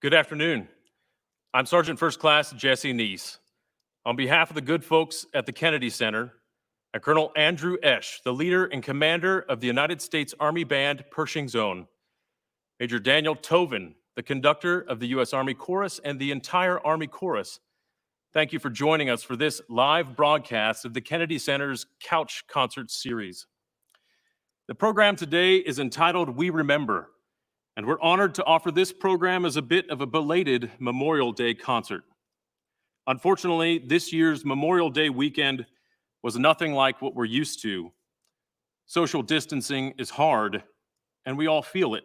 Good afternoon. I'm Sergeant First Class Jesse Neese. On behalf of the good folks at the Kennedy Center and Colonel Andrew Esch, the leader and commander of the United States Army Band Pershing Zone, Major Daniel Tovin, the conductor of the U.S. Army Chorus and the entire Army Chorus, thank you for joining us for this live broadcast of the Kennedy Center's Couch Concert Series. The program today is entitled We Remember, and we're honored to offer this program as a bit of a belated Memorial Day concert. Unfortunately, this year's Memorial Day weekend was nothing like what we're used to. Social distancing is hard, and we all feel it.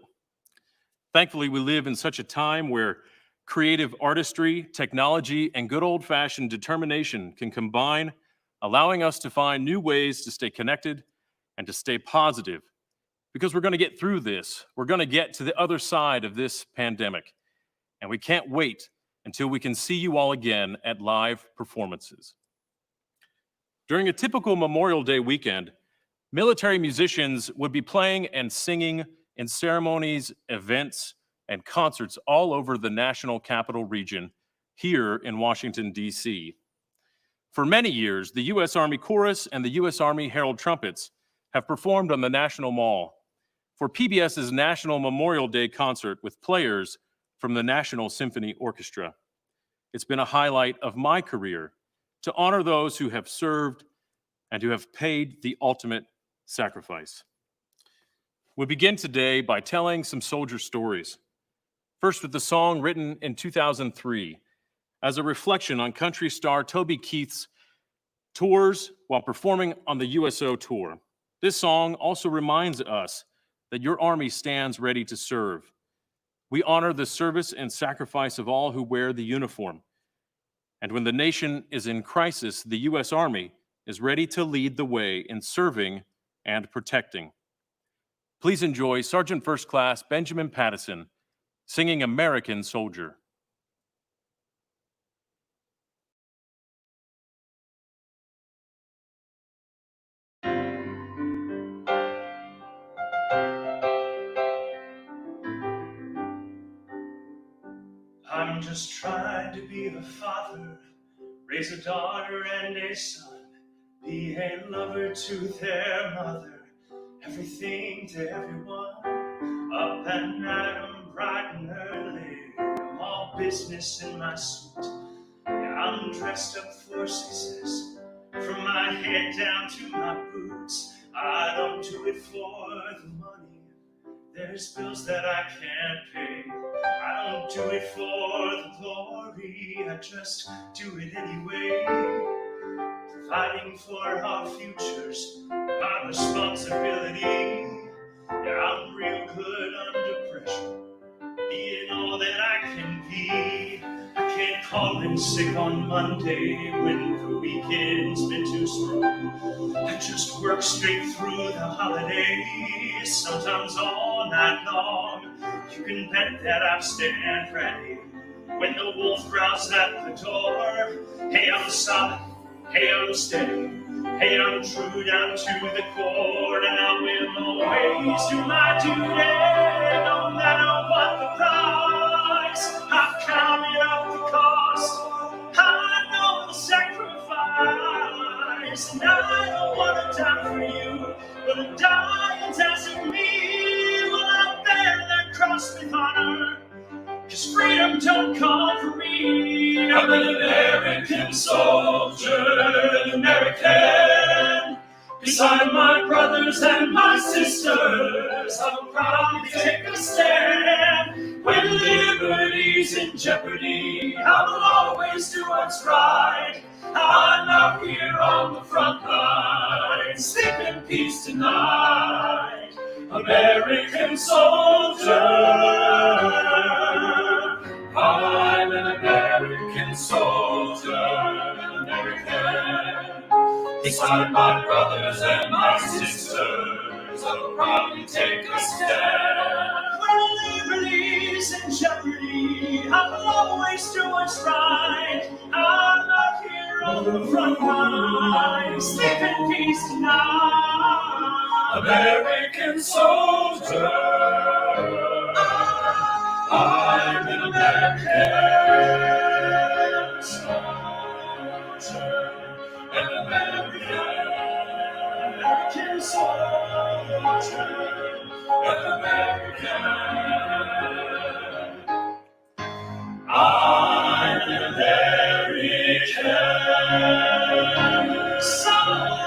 Thankfully, we live in such a time where creative artistry, technology, and good old-fashioned determination can combine, allowing us to find new ways to stay connected and to stay positive. Because we're going to get through this. We're going to get to the other side of this pandemic. And we can't wait until we can see you all again at live performances. During a typical Memorial Day weekend, military musicians would be playing and singing in ceremonies, events, and concerts all over the National Capital Region here in Washington, D.C. For many years, the U.S. Army Chorus and the U.S. Army Herald Trumpets have performed on the National Mall for PBS's National Memorial Day concert with players from the National Symphony Orchestra. It's been a highlight of my career to honor those who have served and who have paid the ultimate sacrifice. We begin today by telling some soldier stories. First with the song written in 2003 as a reflection on country star Toby Keith's tours while performing on the USO tour. This song also reminds us that your Army stands ready to serve. We honor the service and sacrifice of all who wear the uniform. And when the nation is in crisis, the U.S. Army is ready to lead the way in serving and protecting. Please enjoy Sergeant First Class Benjamin Pattison singing American Soldier. I'm just trying to be a father, raise a daughter and a son, be a lover to their mother, everything to everyone. Up and at 'em bright and early, I'm all business in my suit. Yeah, I'm dressed up for success, from my head down to my boots. I don't do it for the money, there's bills that I can't pay. I don't do it for the glory, I just do it anyway. Providing for our futures, my responsibility. Yeah, I'm real good under pressure, being all that I can be. I can't call in sick on Monday when the weekend's been too strong. I just work straight through the holidays, sometimes all night long. You can bet that I stand ready when the wolf growls at the door. Hey, I'm solid, hey, I'm steady, hey, I'm true down to the core, and I will always do my duty, no matter what the price. I've counted up the cost, I know the sacrifice, and I don't want to die for you, but a dying's asking me, will I bear that cross with honor? 'Cause freedom don't come for me. I'm an American soldier, an American. Beside my brothers and my sisters, I'm proud to take a stand. When liberty's in jeopardy, I will always do what's right. I'm out here on the front lines, sleep in peace tonight. American soldier, I'm an American soldier, an American. Beside my brothers and my sisters, I'll proudly take a stand. When liberty's in jeopardy, I will always do what's right. I'm out here on the front lines, sleep in peace tonight. American soldier, I'm an American soldier, American. I'm an American soldier.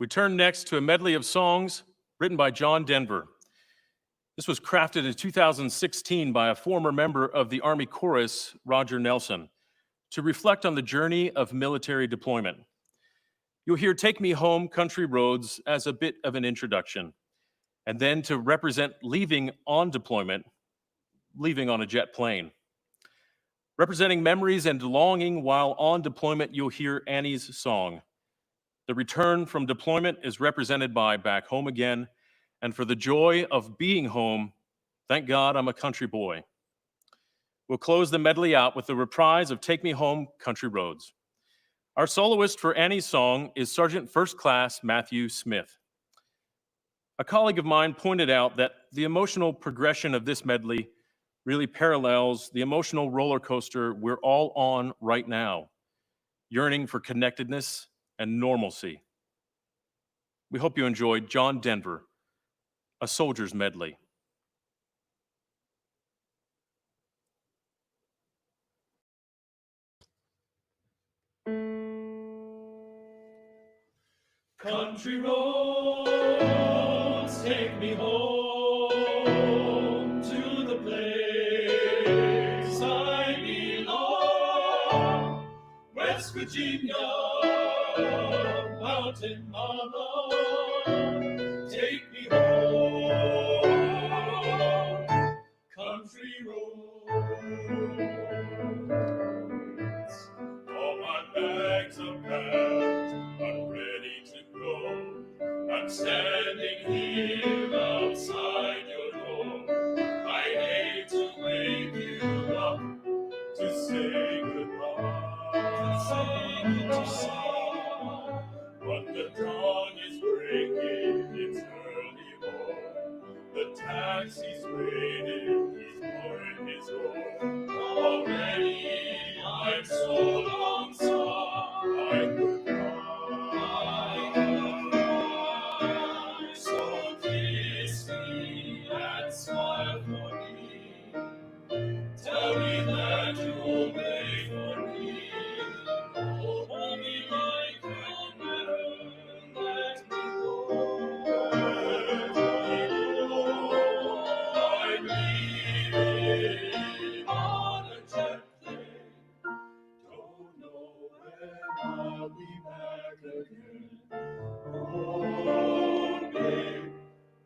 We turn next to a medley of songs written by John Denver. This was crafted in 2016 by a former member of the Army Chorus, Roger Nelson, to reflect on the journey of military deployment. You'll hear Take Me Home, Country Roads as a bit of an introduction, and then to represent leaving on deployment, leaving on a jet plane. Representing memories and longing while on deployment, you'll hear Annie's song. The return from deployment is represented by Back Home Again, and for the joy of being home, thank God I'm a country boy. We'll close the medley out with the reprise of Take Me Home, Country Roads. Our soloist for Annie's song is Sergeant First Class Matthew Smith. A colleague of mine pointed out that the emotional progression of this medley really parallels the emotional roller coaster we're all on right now, yearning for connectedness and normalcy. We hope you enjoyed John Denver, A Soldier's Medley. Country roads, take me home to the place I belong. West Virginia, Mountain Mama, take me home. Country roads, all my bags are packed, I'm ready to go. I'm standing here outside your door. I hate to wake you up to say goodbye. But the dawn is breaking, it's early morn. The taxi's waiting, he's pouring his horn. Already I'm so lonesome, I could cry. So kiss me and smile for me. Tell me that you'll wait for me. Hold me like you'll never let me go. I'm leaving on a jet plane. Don't know when I'll be back again. Oh, babe,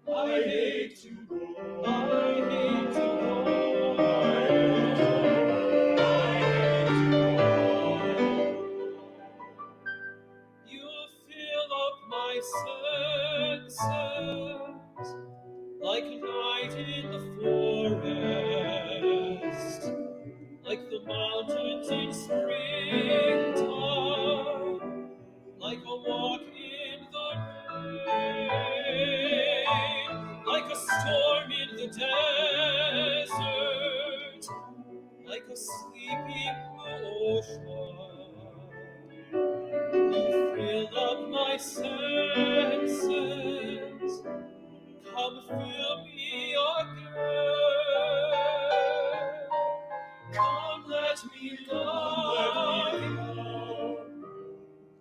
I hate to go. I hate to go. You fill up my senses like a night in the forest, like the mountains in springtime, like a walk in the rain, like a storm in the desert, like a sleeping ocean. You fill up my senses, come fill me again. Come let me love you.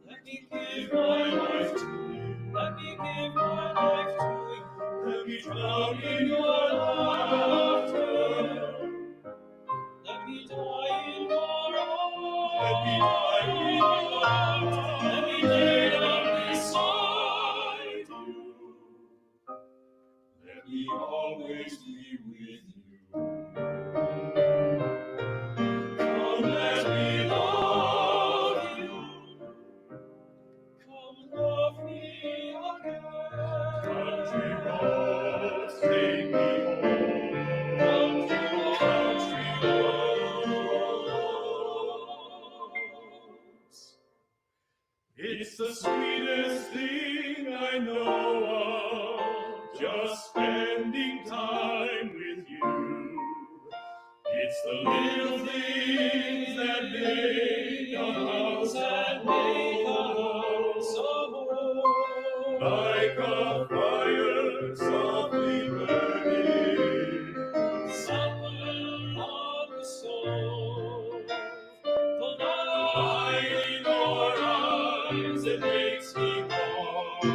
Let me give my life to you. Let me give my life to you. Let me drown in your laughter. Let me die in your arms. Let me die in your arms. Let me lay down beside you. Let me always be with you. Come let me love you. Come love me again. Country roads, take me home. Country roads. It's the sweetest thing I know of, just spending time with you. It's the little things that make a house of home, like a fire softly burning, somewhere on the stove. The light in your eyes, it makes me warm,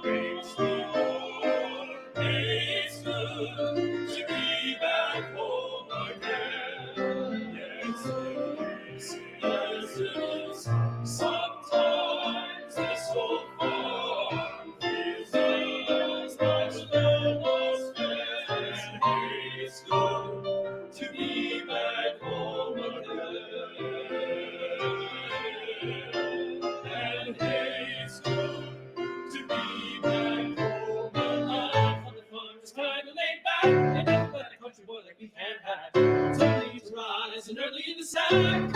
makes me warm. It's good to be back home again. Yes, it is. Yes, it is. Sometimes this old farm feels as much love was spent. It's good to be back home again. And it's good to be back home again. On the farm, just kind of laid back, and nothing but a country boy like we can't hide. It's early to rise and early in the sack. Thank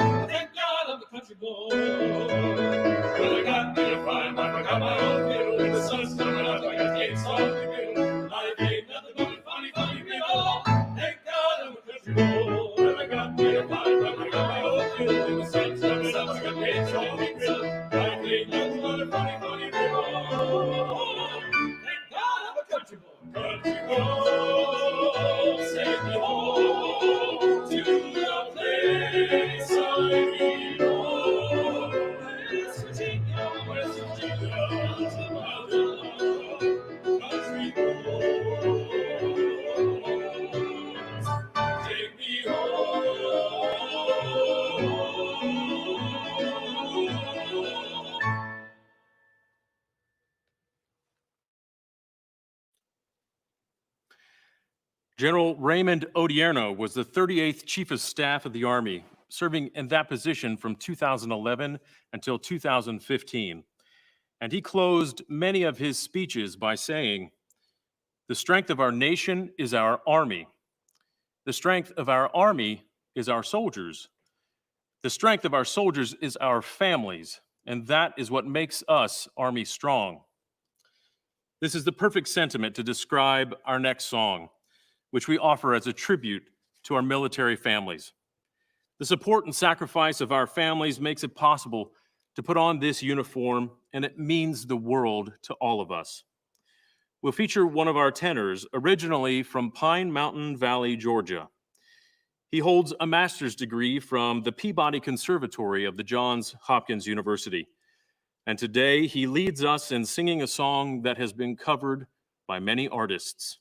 God I'm a country boy. Well, I got me a fine wife, I got my own fiddle. When the sun's coming up, I got gates on the middle. Life ain't nothing but a funny, funny riddle. Thank God I'm a country boy. Well, I got me a fine wife, I got my own fiddle. When the sun's coming up, I got gates on the middle. Life ain't nothing but a funny, funny riddle. Thank God I'm a country boy. Country boy, send me home to the place I belong. West Virginia, West Virginia, country boys, take me home. General Raymond Odierno was the 38th Chief of Staff of the Army, serving in that position from 2011 until 2015. And he closed many of his speeches by saying, "The strength of our nation is our Army. The strength of our Army is our soldiers. The strength of our soldiers is our families, and that is what makes us Army strong." This is the perfect sentiment to describe our next song, which we offer as a tribute to our military families. The support and sacrifice of our families makes it possible to put on this uniform, and it means the world to all of us. We'll feature one of our tenors, originally from Pine Mountain Valley, Georgia. He holds a master's degree from the Peabody Conservatory of the Johns Hopkins University. And today he leads us in singing a song that has been covered by many artists,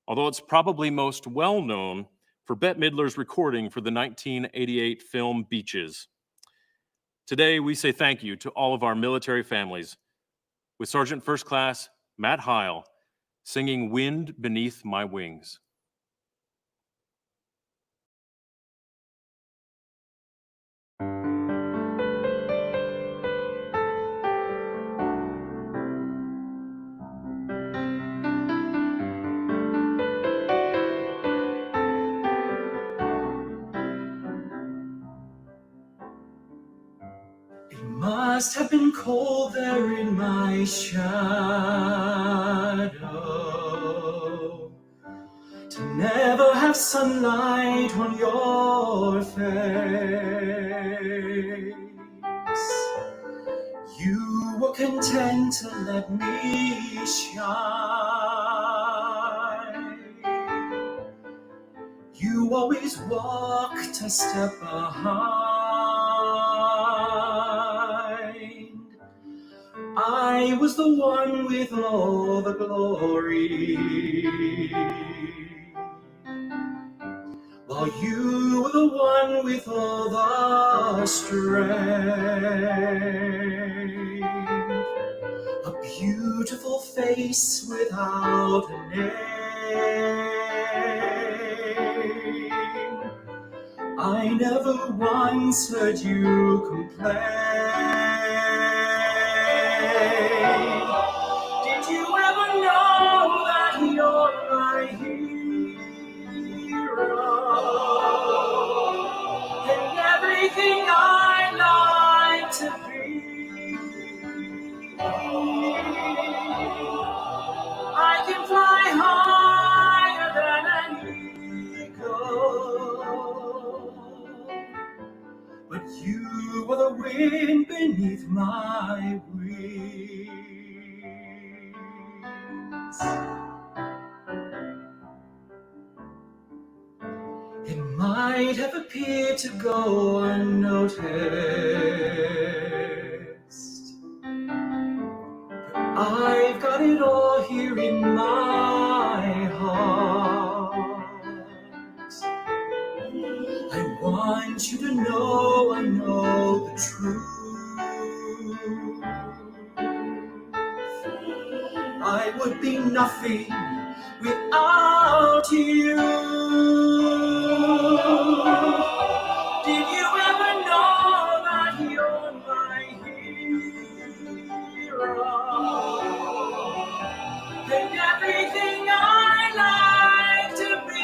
although it's probably most well known for Bette Midler's recording for the 1988 film Beaches. Today, we say thank you to all of our military families, with Sergeant First Class Matt Heil singing "Wind Beneath My Wings." Must have been cold there in my shadow, to never have sunlight on your face. You were content to let me shine. You always walked a step behind. I was the one with all the glory, while you were the one with all the strength. A beautiful face without a name. I never once heard you complain. Did you ever know that you're my hero? And everything I like to be. I can fly higher than an eagle. you are the wind beneath my wings. It might have appeared to go unnoticed, but I've got it all here in my heart. I want you to know I know the truth. I would be nothing without you. Did you ever know that you're my hero? And everything I like to be.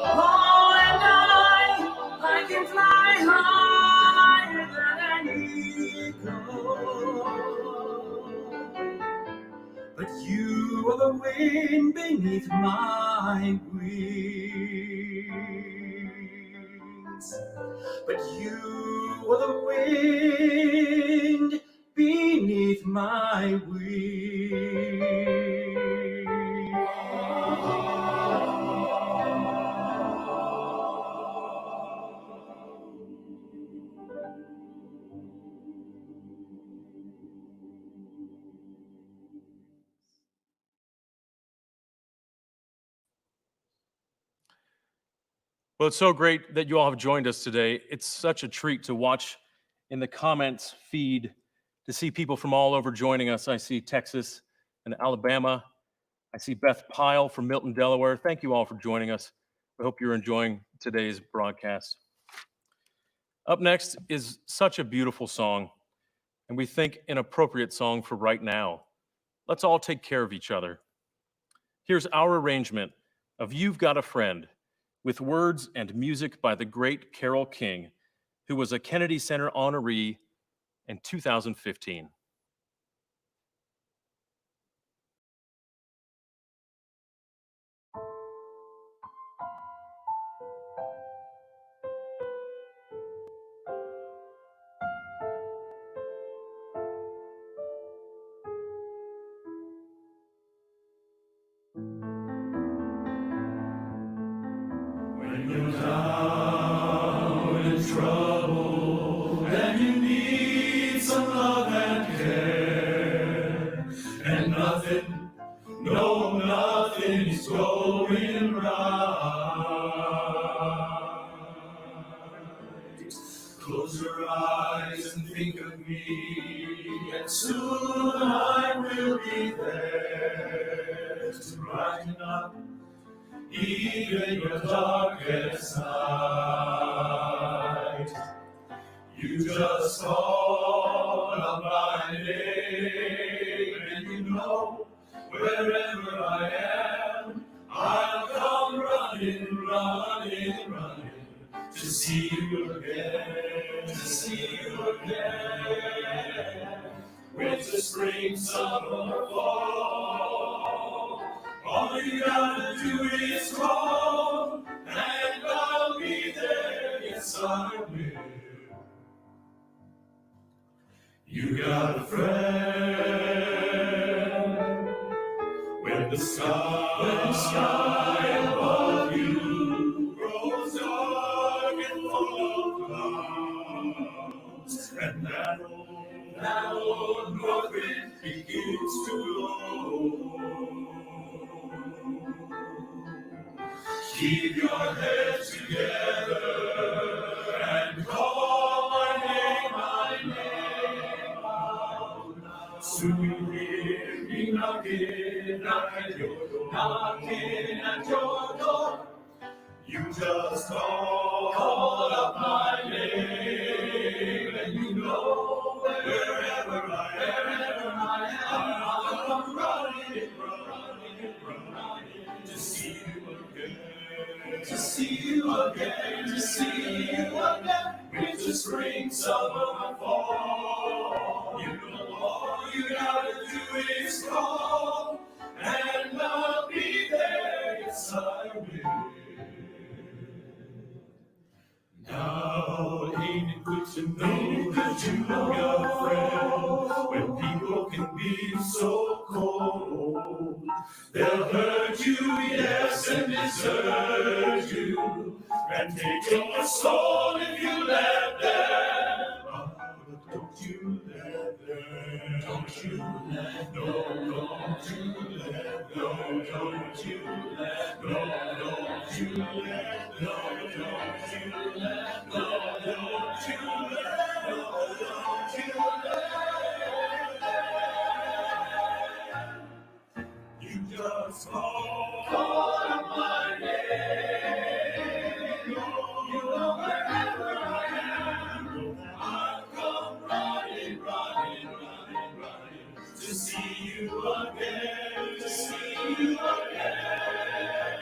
Oh, and I can fly higher than an eagle. But you are the wind beneath my wings. But you are the wind beneath my wings. Well, it's so great that you all have joined us today. It's such a treat to watch in the comments feed to see people from all over joining us. I see Texas and Alabama. I see Beth Pyle from Milton, Delaware. Thank you all for joining us. I hope you're enjoying today's broadcast. Up next is such a beautiful song, and we think an appropriate song for right now. Let's all take care of each other. Here's our arrangement of You've Got a Friend, with words and music by the great Carole King, who was a Kennedy Center honoree in 2015. When you're down in trouble and you need some love and care, and nothing, no, nothing is going right. Close your eyes and think of me, and soon I will be there to brighten up even your darkest night. You just call out my name, and you know wherever I am, I'll come running, running, running to see you again, to see you again. Winter, spring, summer, fall, all you gotta do is call, and I'll be there, yes I will. You got a friend. When the sky above you grows dark and full of clouds, and that old north wind begins to blow, keep your head together and call my name out. Soon you'll hear me knocking, knocking at your door, knocking at your door. You just call up my name, and you know wherever I am, I'll come running, running, running to see you again, to see you again, to see you again. Winter, spring, summer, fall, you know all you gotta do is call, and I'll be there, yes I will. to know that you are a friend. When people can be so cold, they'll hurt you, yes, and desert you, and take your soul if you let them. But don't you let them. Don't you let go. Don't you let go. Don't you let go. Don't you let go. Don't you let go. Don't you let go. Don't you let go. You just call my name. You know wherever I am, I'll come running, running, running, running to see you again, to see you again.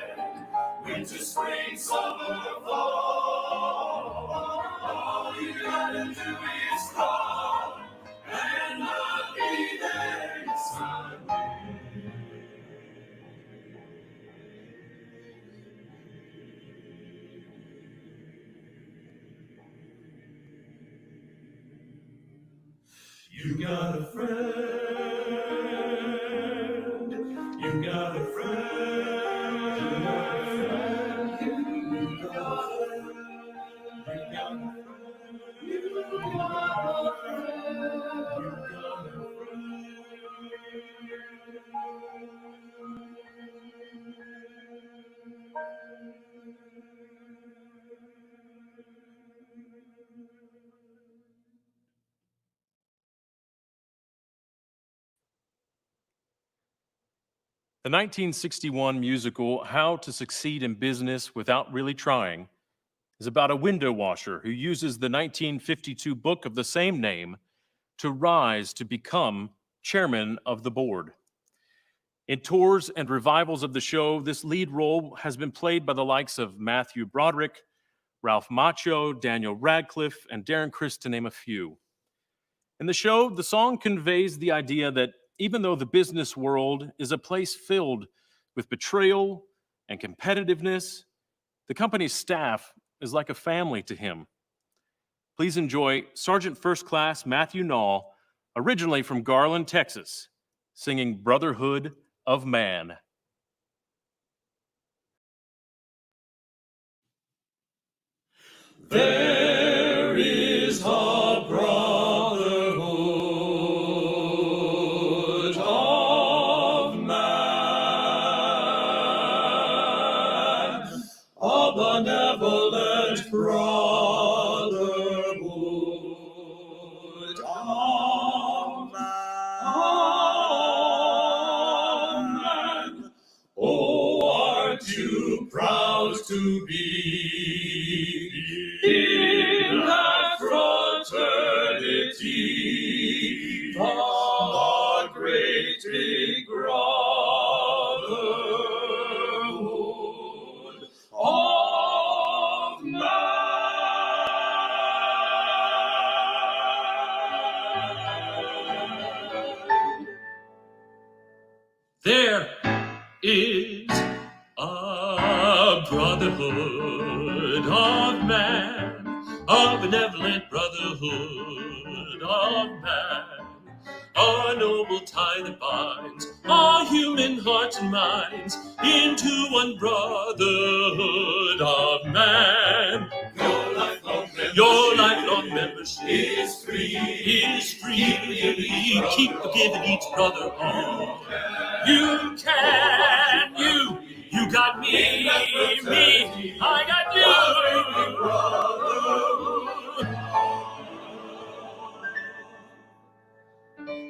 Winter, spring, summer, fall, all you gotta do is call, and I'll be there inside. You got a friend. You got a friend. You got a friend. You got a friend. You got a friend. The 1961 musical How to Succeed in Business Without Really Trying is about a window washer who uses the 1952 book of the same name to rise to become chairman of the board. In tours and revivals of the show, this lead role has been played by the likes of Matthew Broderick, Ralph Macchio, Daniel Radcliffe, and Darren Criss, to name a few. In the show, the song conveys the idea that even though the business world is a place filled with betrayal and competitiveness, the company's staff is like a family to him. Please enjoy Sergeant First Class Matthew Nall, originally from Garland, Texas, singing Brotherhood of Man. There is a brotherhood of man, a benevolent brotherhood of man. Oh, aren't you proud to be in that fraternity, the great big brotherhood of man? There is a brotherhood of man, a benevolent brotherhood of man, a noble tie that binds all human hearts and minds into one brotherhood of man. Your lifelong membership is free. Keep forgiving each brother all. You can, you got me, I got you.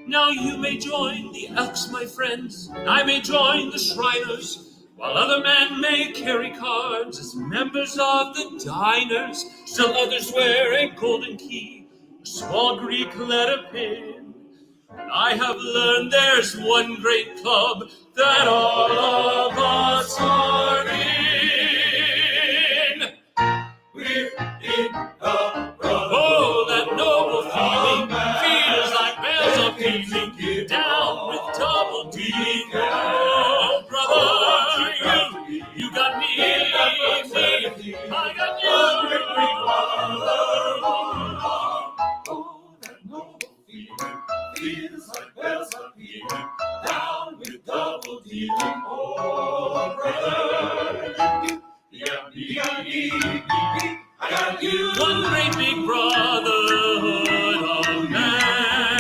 Now you may join the Elks, my friends, and I may join the Shriners, while other men may carry cards as members of the Diners. Still others wear a golden key, a small Greek letter pin. I have learned there's one great club that all of us are in. We're in a brotherhood. Oh, that noble feeling feels like bells are pealing down with double dealing. Oh, brother, you got me, I got you. I got you. One great big brotherhood of man.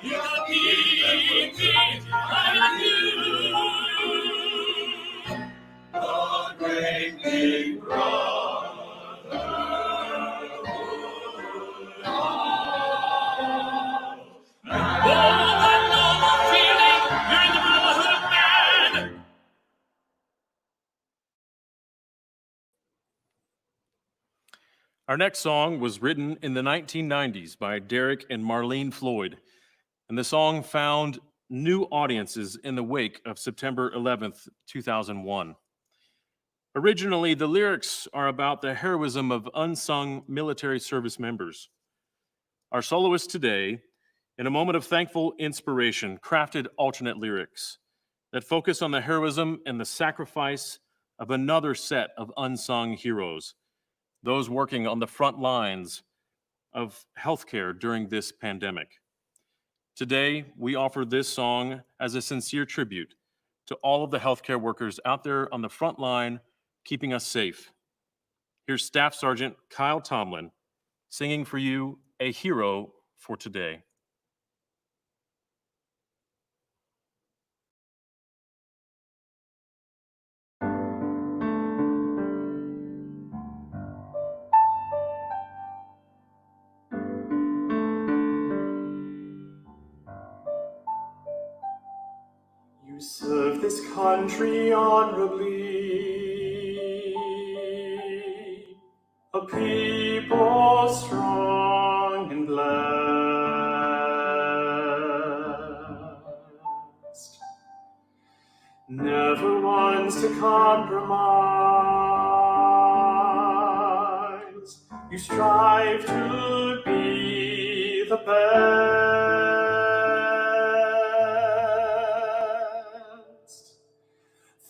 You got me, I got you. The great big Our next song was written in the 1990s by Derek and Marlene Floyd, and the song found new audiences in the wake of September 11th, 2001. Originally, the lyrics are about the heroism of unsung military service members. Our soloist today, in a moment of thankful inspiration, crafted alternate lyrics that focus on the heroism and the sacrifice of another set of unsung heroes, those working on the front lines of healthcare during this pandemic. Today, we offer this song as a sincere tribute to all of the healthcare workers out there on the front line, keeping us safe. Here's Staff Sergeant Kyle Tomlin singing for you a hero for today. You serve this country honorably, a people strong and blessed, never once to compromise. You strive to be the best.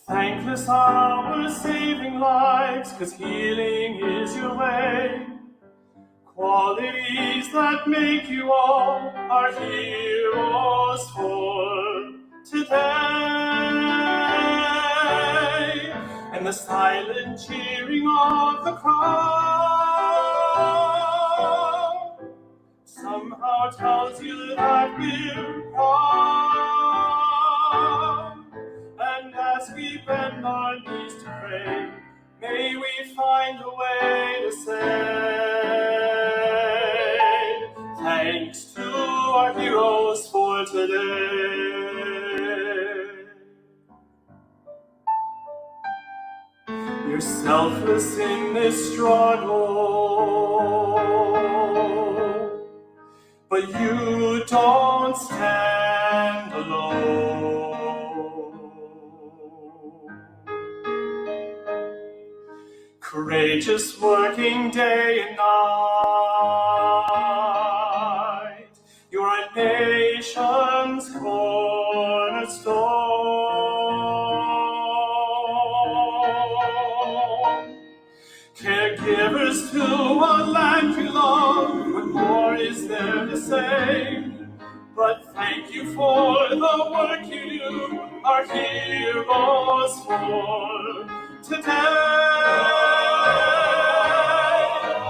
Thankless hours saving lives, 'cause healing is your way. Qualities that make you all our heroes for today. And the silent cheering of the crowd somehow tells you that we're proud. And as we bend our knees to pray, may we find a way to say thanks to our heroes for today. You're selfless in this struggle, but you don't stand alone. Courageous working day and night, you're a nation's cornerstone. Caregivers to a land you love, what more is there to say? But thank you for the work you do, our heroes for today.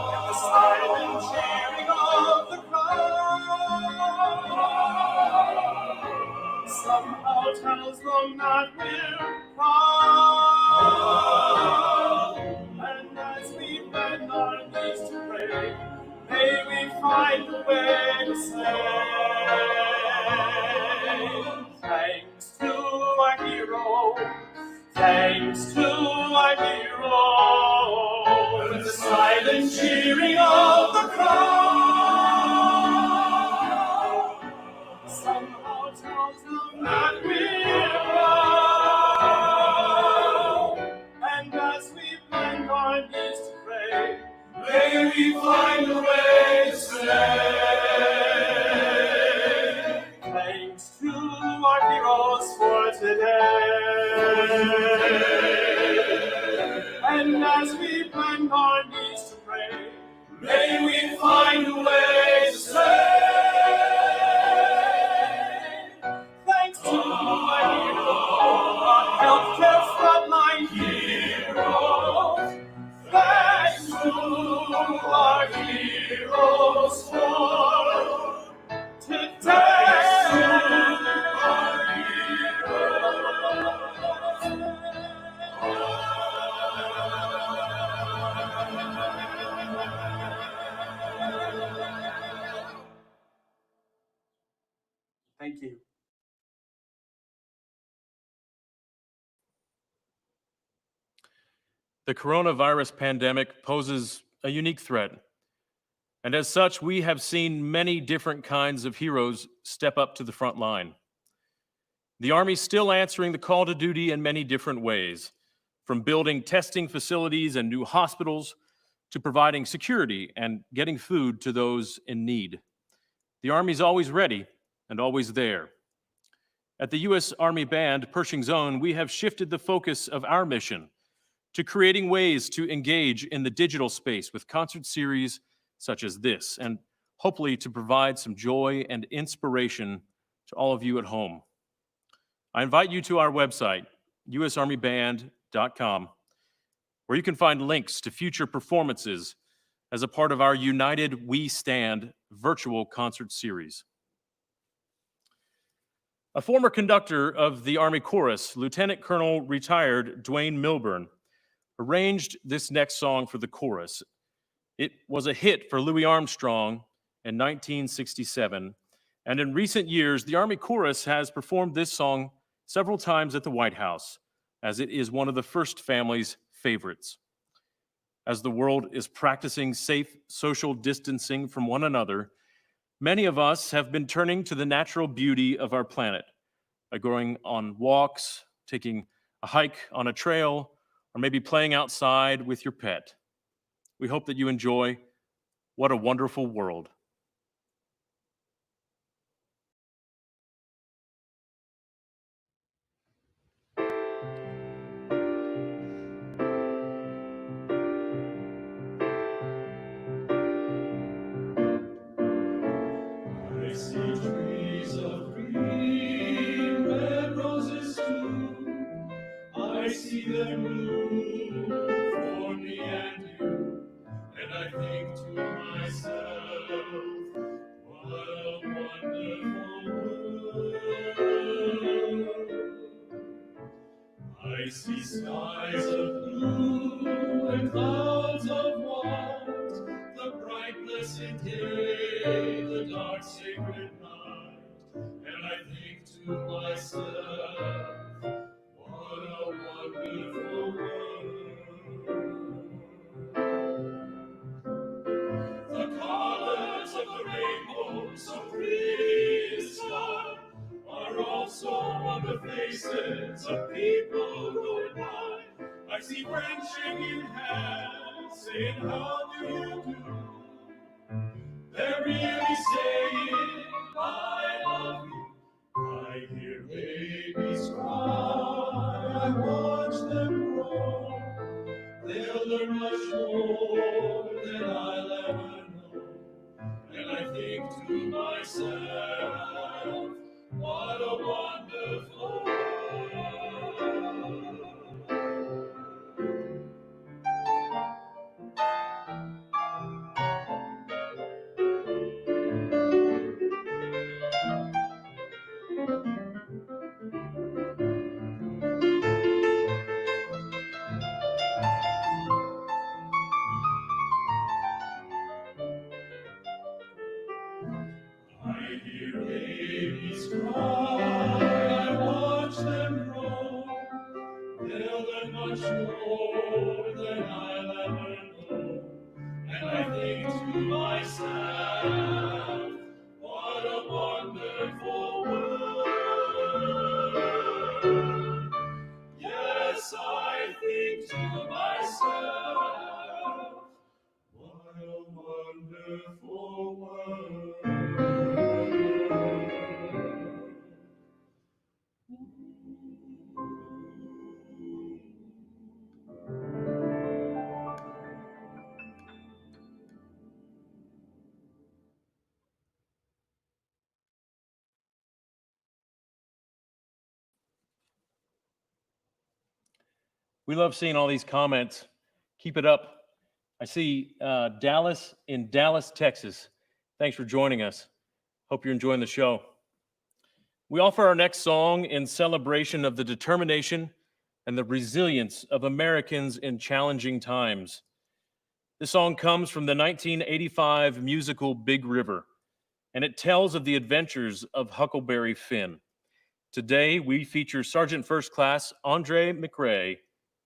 And the silent cheering of the crowd somehow tells them that we're proud. And as we bend our knees to pray, may we find a way to say thanks to our hero, thanks to our hero. With the silent cheering of the crowd somehow tells them that we're proud. And as we bend our knees to pray, may we find a way to say Thank you. The coronavirus pandemic poses a unique threat. And as such, we have seen many different kinds of heroes step up to the front line. The Army's still answering the call to duty in many different ways, from building testing facilities and new hospitals to providing security and getting food to those in need. The Army's always ready and always there. At the U.S. Army Band, Pershing's Own, we have shifted the focus of our mission to creating ways to engage in the digital space with concert series such as this, and hopefully to provide some joy and inspiration to all of you at home. I invite you to our website, usarmyband.com, where you can find links to future performances as a part of our United We Stand virtual concert series. A former conductor of the Army Chorus, Lieutenant Colonel retired Dwayne Milburn, arranged this next song for the chorus. It was a hit for Louis Armstrong in 1967, and in recent years, the Army Chorus has performed this song several times at the White House, as it is one of the First Family's favorites. As the world is practicing safe social distancing from one another, many of us have been turning to the natural beauty of our planet by going on walks, taking a hike on a trail, or maybe playing outside with your pet. We hope that you enjoy What a Wonderful World. I see trees of green, red roses too. I see them bloom for me and you, and I think to myself, what a wonderful world. I see skies of blue and clouds of white, the bright blessed day, the dark sacred night, and I think to myself, what a wonderful world. The colors of the rainbow, so pretty in sky, are also on the faces of people going by. I see friends shaking hands, saying, how do you do? They're really saying, I love you. I hear babies cry, I watch them grow. They'll learn much more than I'll ever know. And I think to myself, what a wonderful world. I hear babies cry, I watch them grow. They'll learn much more than I'll ever know. And I think to myself, what a wonderful world. Yes, I think to myself, what a wonderful world. We love seeing all these comments. Keep it up. I see Dallas in Dallas, Texas. Thanks for joining us. Hope you're enjoying the show. We offer our next song in celebration of the determination and the resilience of Americans in challenging times. This song comes from the 1985 musical Big River, and it tells of the adventures of Huckleberry Finn. Today, we feature Sergeant First Class Andre McRae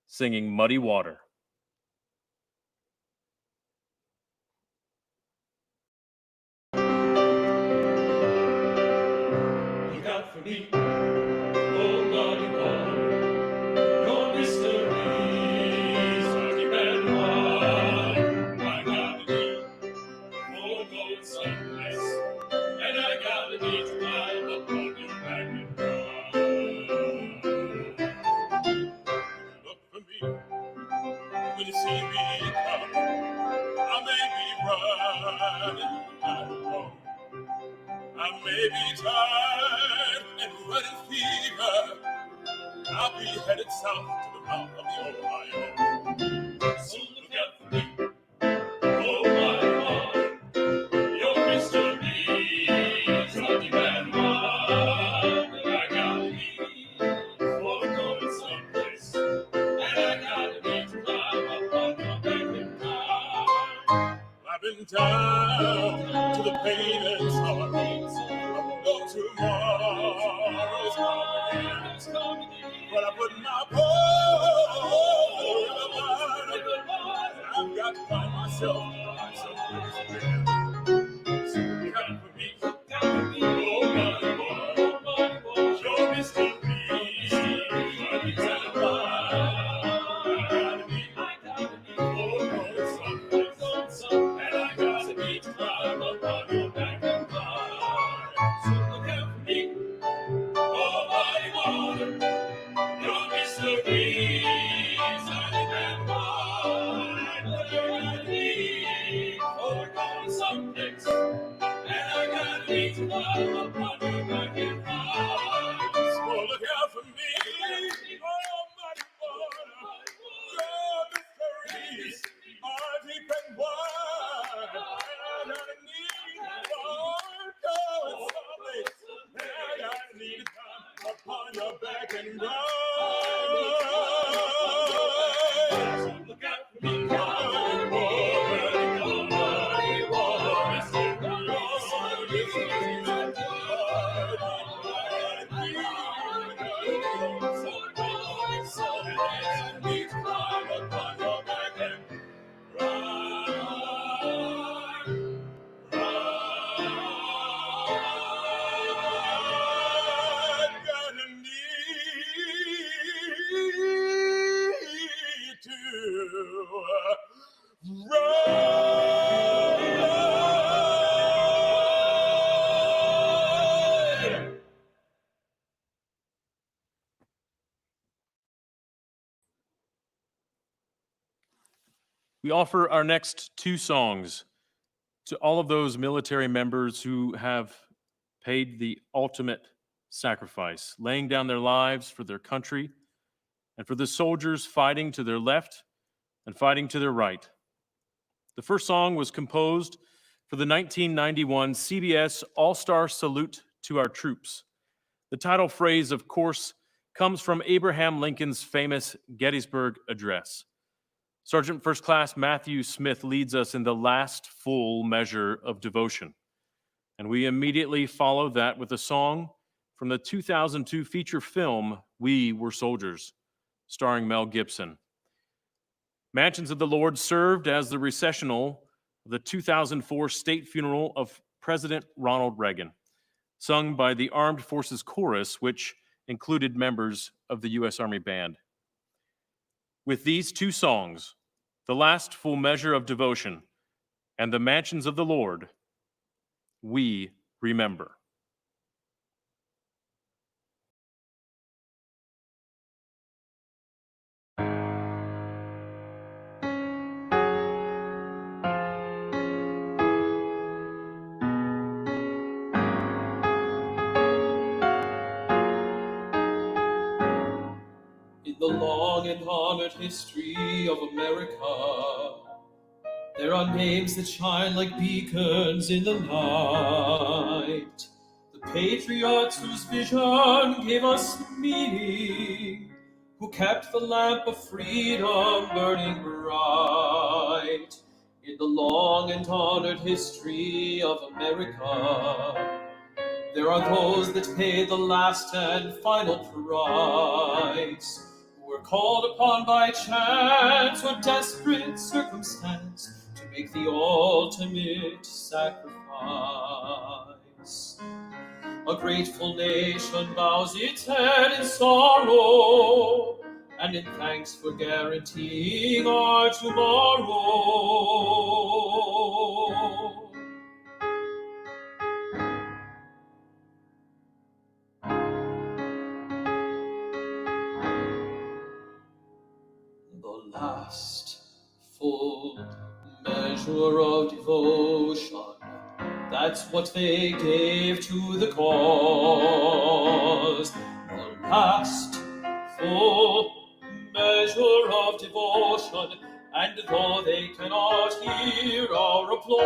singing Muddy Water. Look out for me, oh muddy water, your mysteries are deep and wide. I gotta be for going someplace, and I gotta need to climb up on your back and ride. Look for me when you see me coming. I may be running out of road. I may be tired and running fever. I'll be headed south to the mouth of the Ohio. So look out for me, oh my water, your mysteries are deep and wide. I gotta leave for going someplace, and I gotta need to climb up on your back and ride. I've been down to the pain and sorrows of no tomorrow's coming, but I put my pole in the line. I've got to find myself someplace again. So look out for me, oh muddy water, your mysteries are deep and wide. I gotta be for going someplace, and I gotta need to climb up on your back and ride. So look out for me, oh muddy water, your mysteries are deep and wide. I gotta leave for going someplace, and I gotta need to climb up on your back and ride. So look out for me, oh muddy water, your mysteries are deep and wide. And I need going someplace, and I gotta need to climb upon your back and ride. So look out for me, muddy water, mysteries are deep and We offer our next two songs to all of those military members who have paid the ultimate sacrifice, laying down their lives for their country, and for the soldiers fighting to their left and fighting to their right. The first song was composed for the 1991 CBS All-Star Salute to Our Troops. The title phrase, of course, comes from Abraham Lincoln's famous Gettysburg Address. Sergeant First Class Matthew Smith leads us in the last full measure of devotion. And we immediately follow that with a song from the 2002 feature film, We Were Soldiers, starring Mel Gibson. Mansions of the Lord served as the recessional of the 2004 state funeral of President Ronald Reagan, sung by the Armed Forces Chorus, which included members of the U.S. Army Band. With these two songs, the last full measure of devotion and the Mansions of the Lord, we remember. In the long and honored history of America, there are names that shine like beacons in the night. The patriots whose vision gave us meaning, who kept the lamp of freedom burning bright. In the long and honored history of America, there are those that pay the last and final price, who were called upon by chance or desperate circumstance to make the ultimate sacrifice. A grateful nation bows its head in sorrow and in thanks for guaranteeing our tomorrow. The last full measure of devotion, that's what they gave to the cause. The last full measure of devotion, and though they cannot hear our applause,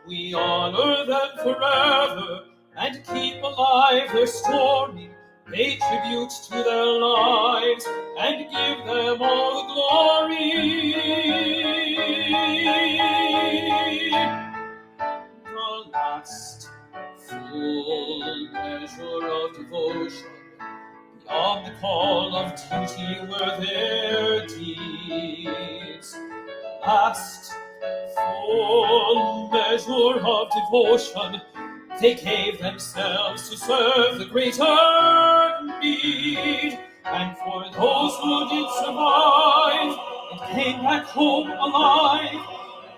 we honor them forever and keep alive their story, pay tribute to their lives, and give them all the glory. The last full measure of devotion, beyond the call of duty were their deeds. Last full measure of devotion, they gave themselves to serve the greater need. And for those who did survive and came back home alive,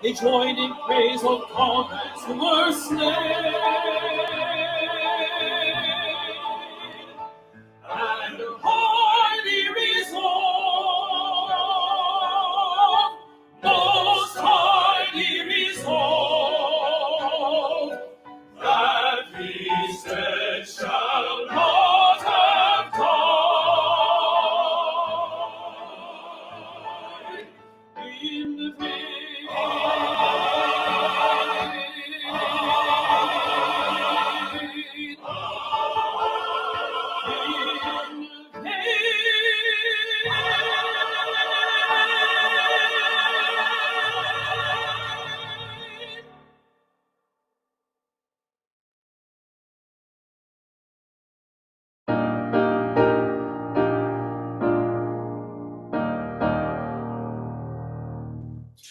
they joined in praise of comrades who were slain. And highly resolved, most highly resolved, that these dead shall not have died in the faith.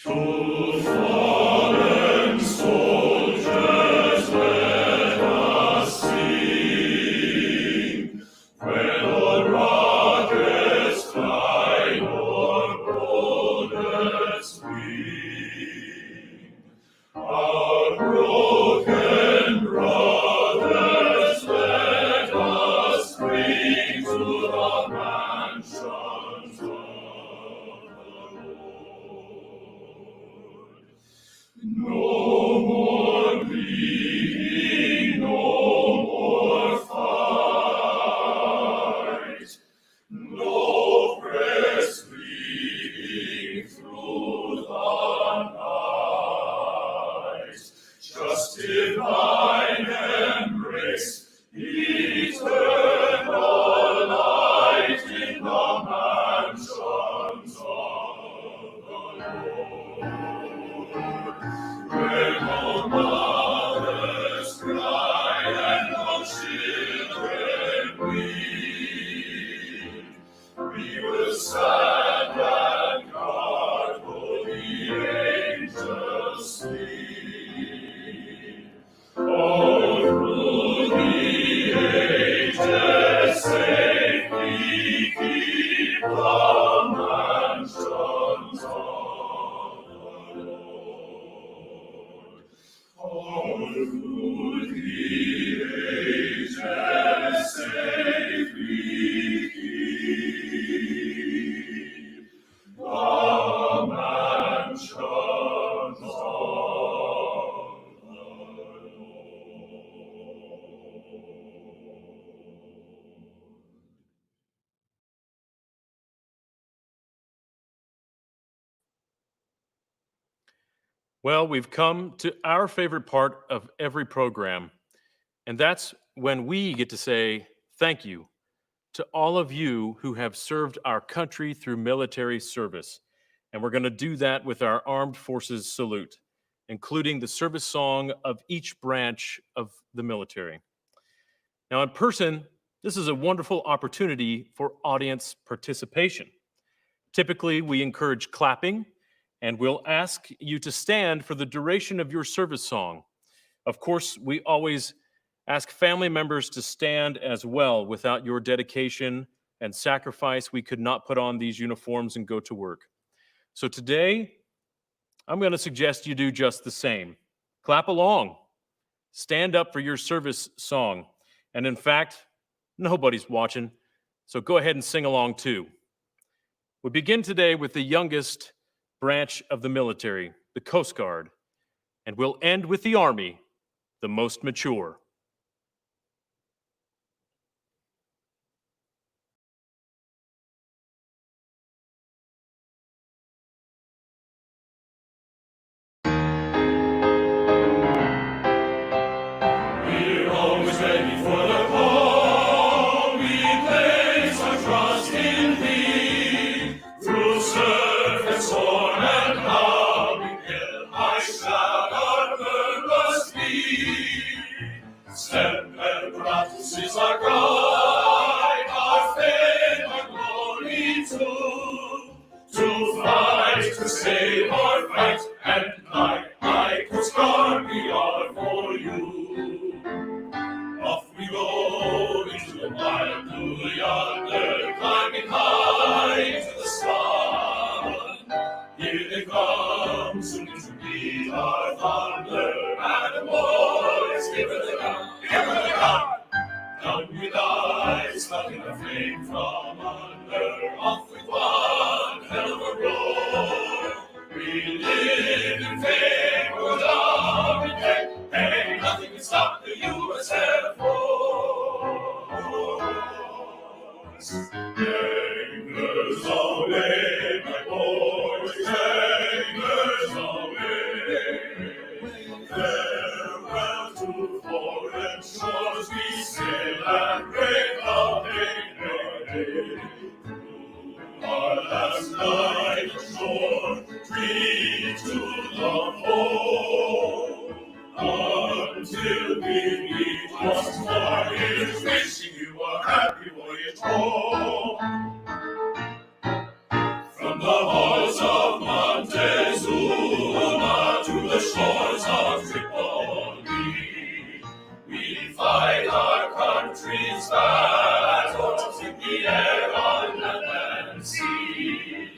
To fallen soldiers let us sing, when our rockets fly or bullets swing. Our broken brothers let us bring to the mansions of the Lord. No more bleeding, no more fight, no press bleeding through the night, just divine embrace, eternal light in the mansions of the Lord. Where no mothers cry and no children weep, we will stand and guard, holy angels sleep. Oh, through the ages safely keep the mansions of the Lord. Oh, through the ages safely keep the mansions of the Well, we've come to our favorite part of every program, and that's when we get to say thank you to all of you who have served our country through military service. And we're going to do that with our armed forces salute, including the service song of each branch of the military. Now, in person, this is a wonderful opportunity for audience participation. Typically, we encourage clapping, and we'll ask you to stand for the duration of your service song. Of course, we always ask family members to stand as well. Without your dedication and sacrifice, we could not put on these uniforms and go to work. So today, I'm going to suggest you do just the same. Clap along. Stand up for your service song. And in fact, nobody's watching, so go ahead and sing along too. We begin today with the youngest branch of the military, the Coast Guard, and we'll end with the Army, the most mature. We're always ready for the call. We place our trust in Thee. Through surf and storm and calm, we hail high shout our purpose be. Step and practice is our guide, our fame, our glory too. To fight, to save our fight, and night, Coast Guard, we are for you. Off we go into the wild blue yonder, climbing high into the sun. Here they come, soon to meet our thunder, and the boys give her the gun, give her the gun. Down we dive, stuck in the flame from under, off with one hell of a roar. We live in fame, we're down in fame. Hey, nothing can stop the U.S. Air Force. Anchors away, my boys, anchors away. Farewell to foreign shores, we sail and break the day. Our last night ashore, treat to the foe, until we meet once more. Here's wishing you a happy voyage home. From the halls of Montezuma to the shores of Tripoli, we fight our country's battles in the air, on land and sea.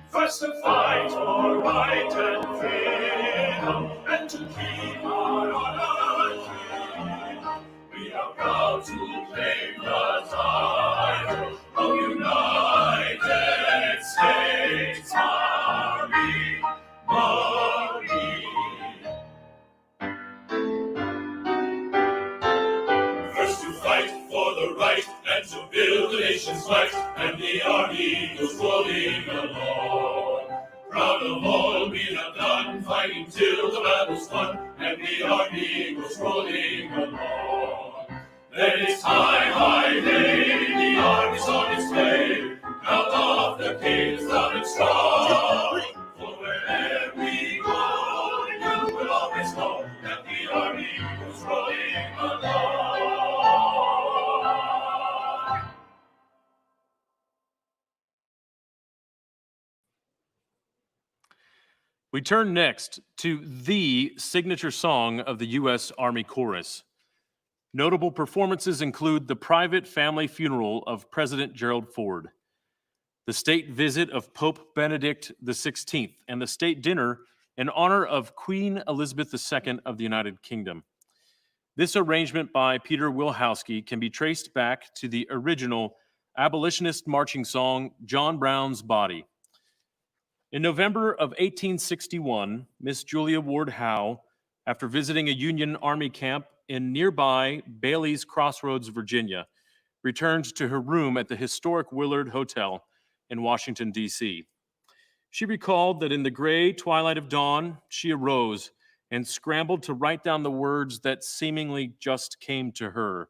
First to fight for right and freedom, and to keep our honor clean. We are proud to claim the title of United States Army. First to fight for the right and to build the nation's might, and the Army goes rolling along. Proud of all we have done, fighting till the battle's won, and the Army goes rolling along. Then it's high, high day, the Army's on its way, out of the caves loud and strong. For wherever we go, you will always know that the Army goes rolling along. We turn next to the signature song of the U.S. Army Chorus. Notable performances include the private family funeral of President Gerald Ford, the state visit of Pope Benedict XVI, and the state dinner in honor of Queen Elizabeth II of the United Kingdom. This arrangement by Peter Wilhowsky can be traced back to the original abolitionist marching song, John Brown's Body. In November of 1861, Miss Julia Ward Howe, after visiting a Union Army camp in nearby Bailey's Crossroads, Virginia, returned to her room at the historic Willard Hotel in Washington, D.C. She recalled that in the gray twilight of dawn, she arose and scrambled to write down the words that seemingly just came to her.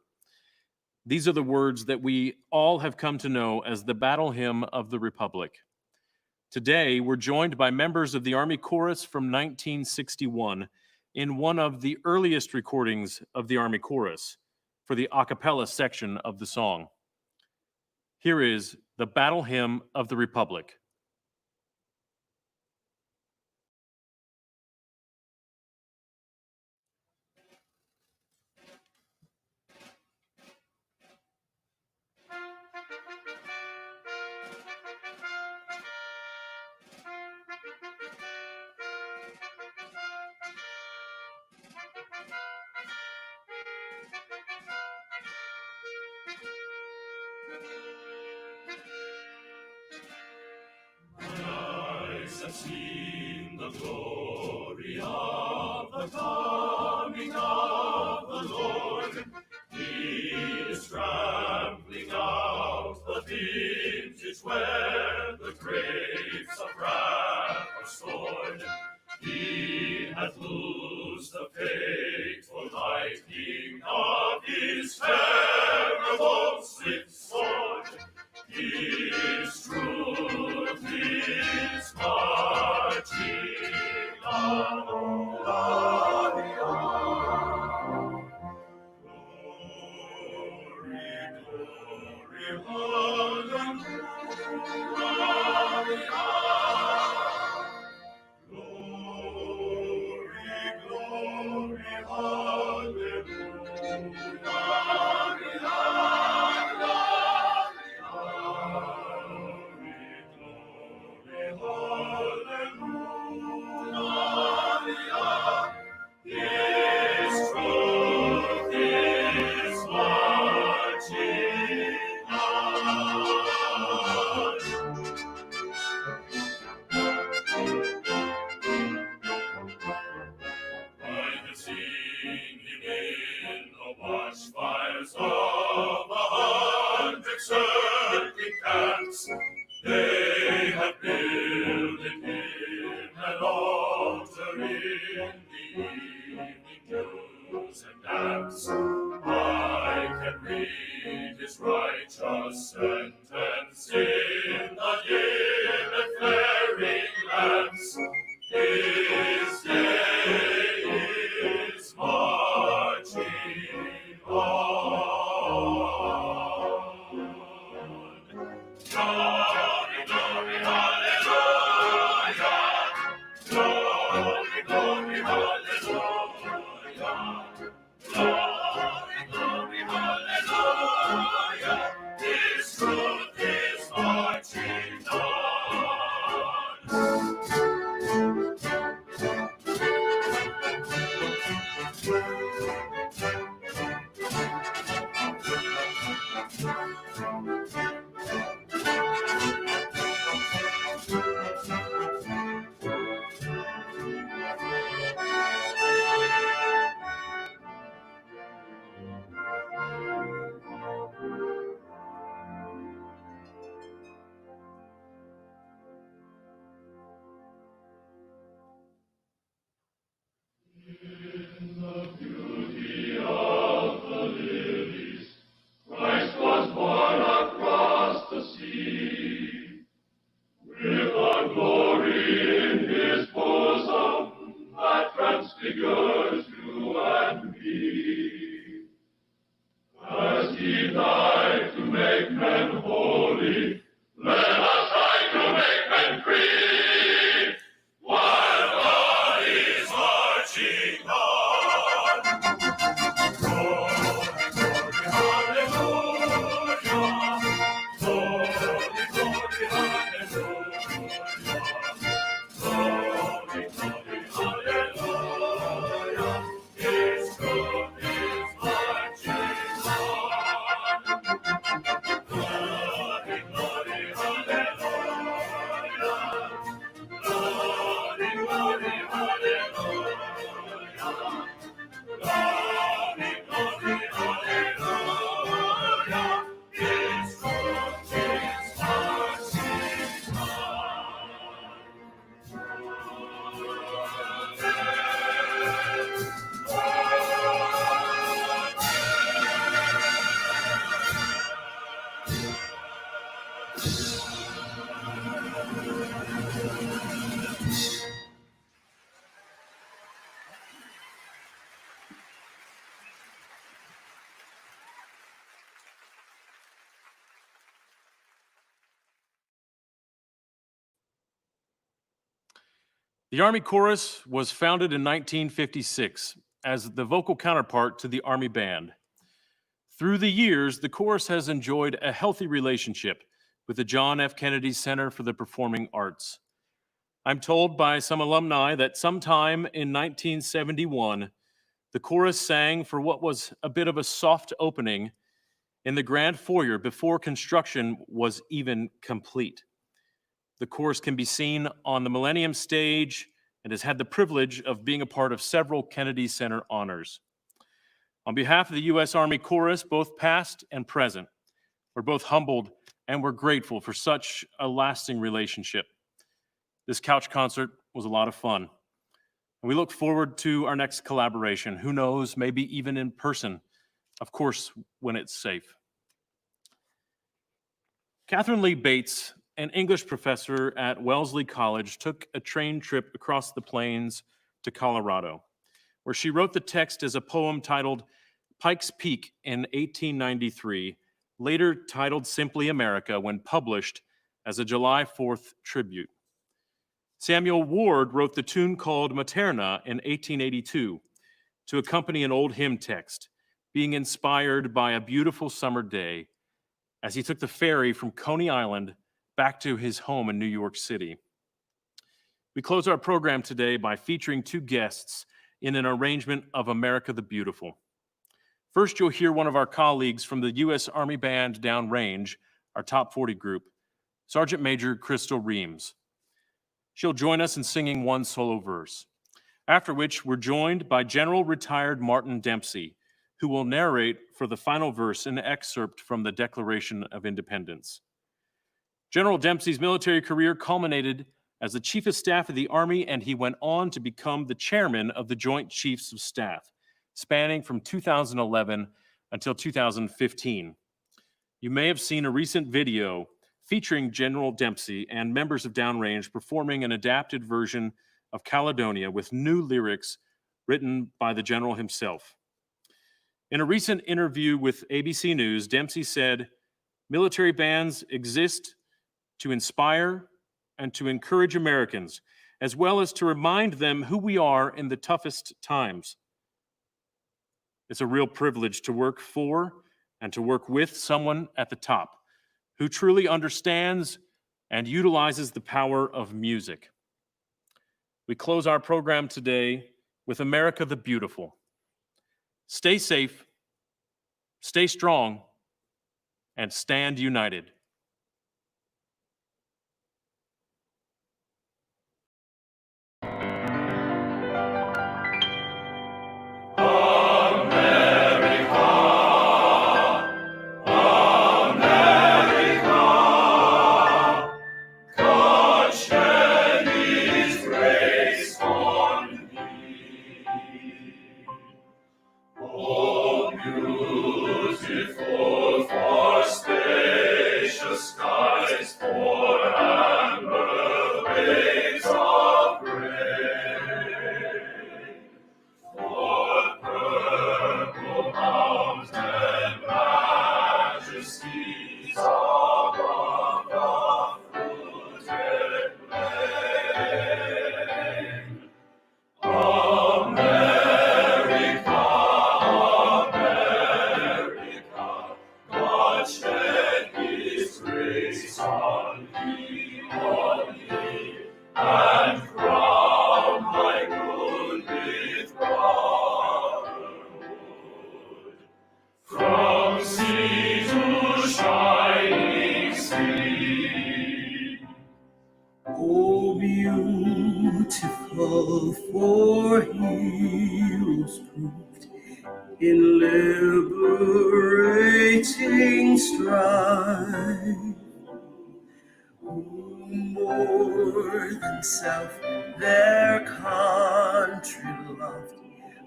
These are the words that we all have come to know as the battle hymn of the Republic. Today, we're joined by members of the Army Chorus from 1961 in one of the earliest recordings of the Army Chorus for the a cappella section of the song. Here is the Battle Hymn of the Republic. Eyes have seen the glory of the coming of the Lord. He is trampling out the vintage where the grapes of wrath are stored. He hath loosed the fateful lightning of his terrible swift sword. His truth is marching on. Glory, glory, His truth is marching on. I have seen him in the watchfires of 100 circling camps. They have builded him an altar in the evening dews and damps. I can read his righteous sentence in the dim and flaring lamps. His day is marching on. Glory, glory, hallelujah. Glory, glory, hallelujah. Glory, glory, hallelujah. His truth is marching on. The Army Chorus was founded in 1956 as the vocal counterpart to the Army Band. Through the years, the chorus has enjoyed a healthy relationship with the John F. Kennedy Center for the Performing Arts. I'm told by some alumni that sometime in 1971, the chorus sang for what was a bit of a soft opening in the grand foyer before construction was even complete. The chorus can be seen on the Millennium Stage and has had the privilege of being a part of several Kennedy Center honors. On behalf of the U.S. Army Chorus, both past and present, we're both humbled and we're grateful for such a lasting relationship. This couch concert was a lot of fun. And we look forward to our next collaboration. Who knows, maybe even in person, of course, when it's safe. Catherine Lee Bates, an English professor at Wellesley College, took a train trip across the plains to Colorado, where she wrote the text as a poem titled Pike's Peak in 1893, later titled simply America when published as a July 4th tribute. Samuel Ward wrote the tune called Materna in 1882 to accompany an old hymn text, being inspired by a beautiful summer day as he took the ferry from Coney Island back to his home in New York City. We close our program today by featuring two guests in an arrangement of America the Beautiful. First, you'll hear one of our colleagues from the U.S. Army Band Downrange, our top 40 group, Sergeant Major Crystal Reams. She'll join us in singing one solo verse, after which we're joined by General Retired Martin Dempsey, who will narrate for the final verse an excerpt from the Declaration of Independence. General Dempsey's military career culminated as the Chief of Staff of the Army, and he went on to become the chairman of the Joint Chiefs of Staff, spanning from 2011 until 2015. You may have seen a recent video featuring General Dempsey and members of Downrange performing an adapted version of Caledonia with new lyrics written by the General himself. In a recent interview with ABC News, Dempsey said, "Military bands exist to inspire and to encourage Americans, as well as to remind them who we are in the toughest times. It's a real privilege to work for and to work with someone at the top who truly understands and utilizes the power of music." We close our program today with America the Beautiful. Stay safe, stay strong, and stand united. Oh, beautiful for heroes proved in liberating strife, who more than self their country loved,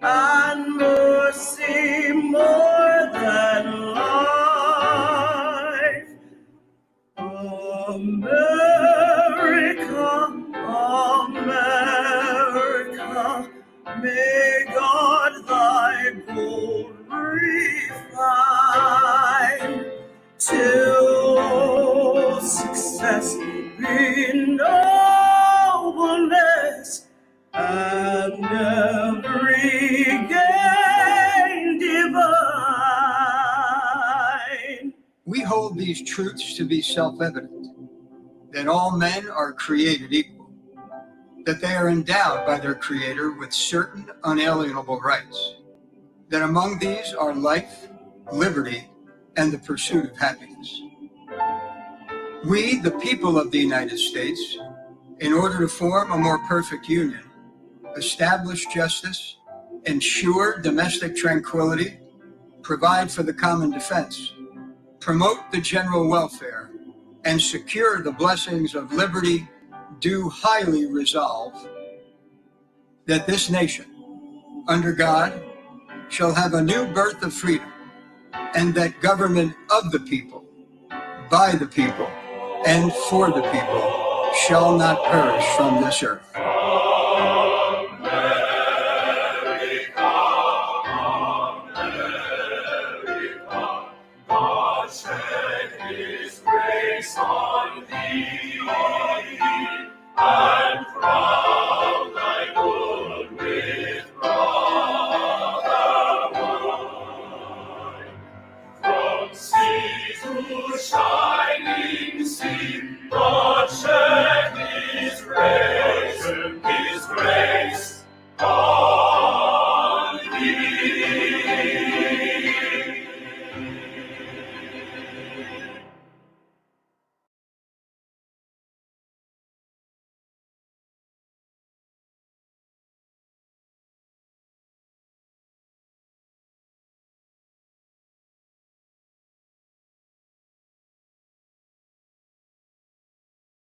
and mercy more than life. America, America, may God thy gold refine, till success be nobleness hold these truths to be self-evident, that all men are created equal, that they are endowed by their Creator with certain unalienable rights, that among these are life, liberty, and the pursuit of happiness. We, the people of the United States, in order to form a more perfect union, establish justice, ensure domestic tranquility, provide for the common defense, promote the general welfare, and secure the blessings of liberty, do highly resolve that this nation, under God, shall have a new birth of freedom, and that government of the people, by the people, and for the people shall not perish from this earth. God shed his grace on thee, and crown thy good with brotherhood. From sea to shining sea,